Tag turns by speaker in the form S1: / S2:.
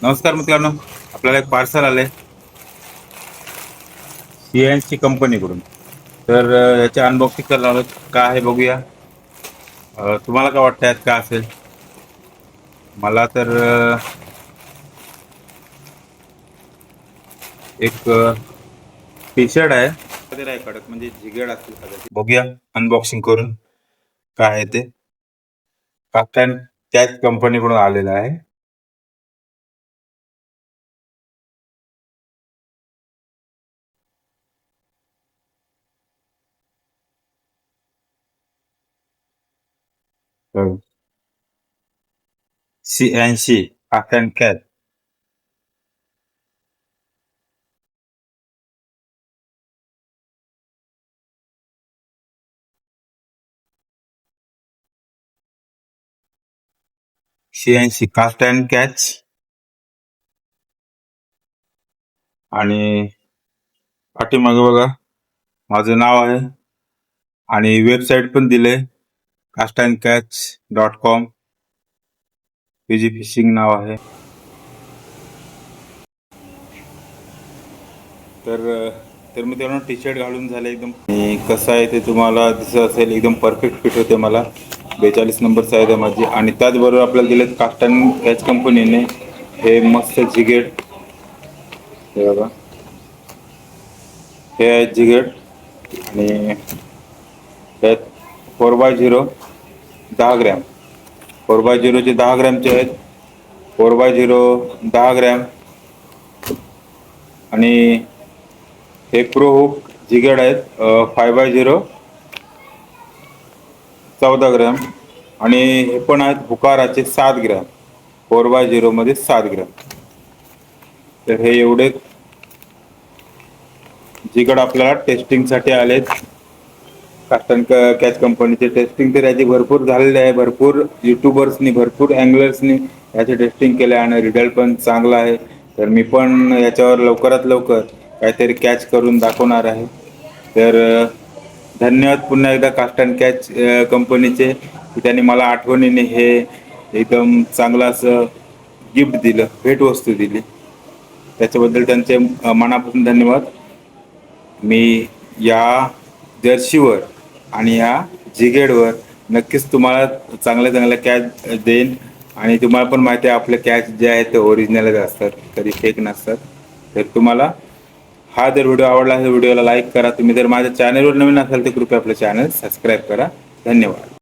S1: नमस्कार मित्रांनो. आपल्याला एक पार्सल आलंय CNC कंपनीकडून. तर याचे अनबॉक्सिंग करणार आहोत. काय आहे बघूया. तुम्हाला काय वाटतं यात काय असेल? मला तर एक टी शर्ट आहे. आहे कडक म्हणजे जिगेड असेल कदाचित. बघूया अनबॉक्सिंग करून काय आहे ते. काकान त्याच कंपनीकडून आलेलं आहे. CNC काकान कॅट. CNC cast and catch. आणि पाठीमागे बघा माझं नाव आहे आणि वेबसाईट पण दिले castandcatch.com. पीजी फिशिंग नाव आहे. तर मी तेव्हा टी शर्ट घालून झालं एकदम. आणि कसं आहे ते तुम्हाला दिसत असेल, एकदम परफेक्ट फिट होते मला. 42 नंबर साईज आहे माझी. आणि त्याचबरोबर आपल्याला दिलेत कास्ट अँड कॅच कंपनीने हे मस्त जिगेट. हे बघा, हे आहे जिगेट. आणि त्यात 4x0 10 ग्रॅम. 4x0चे 10 ग्रॅमचे आहेत. 4x0 10 gram. आणि हे प्रो हुक जिगेड आहेत 5x0 14 ग्रॅम. आणि हे पण आहेत हुकाराचे 7 ग्रॅम. 4x0 मध्ये 7 ग्रॅम. तर हे एवढे जिगड आपल्याला टेस्टिंगसाठी आलेत. कास्ट अँड कॅच कंपनीचे टेस्टिंग तर याची भरपूर झालेले आहे. भरपूर युट्यूबर्सनी, भरपूर अँगलर्सनी याचे टेस्टिंग केले आणि रिझल्ट पण चांगला आहे. तर मी पण याच्यावर लवकरात लवकर काहीतरी कॅच करून दाखवणार आहे. तर धन्यवाद पुन्हा एकदा कास्ट अँड कॅच कंपनीचे, की त्यांनी मला आठवणीने हे एकदम चांगलं असं गिफ्ट दिलं, भेटवस्तू दिली. त्याच्याबद्दल त्यांचे मनापासून धन्यवाद. मी या जर्सीवर आणि या जिगेडवर नक्कीच तुम्हाला चांगल्या चांगल्या कॅच देईन. आणि तुम्हाला पण माहिती आहे आपले कॅच जे आहेत ते ओरिजिनलच असतात, कधी फेक नसतात. तर तुम्हाला हा जर व्हिडिओ आवडला असेल, व्हिडिओला लाईक करा. तुम्ही जर माझ्या चॅनलवर नवीन असाल तर कृपया आपलं चॅनल सबस्क्राईब करा. धन्यवाद.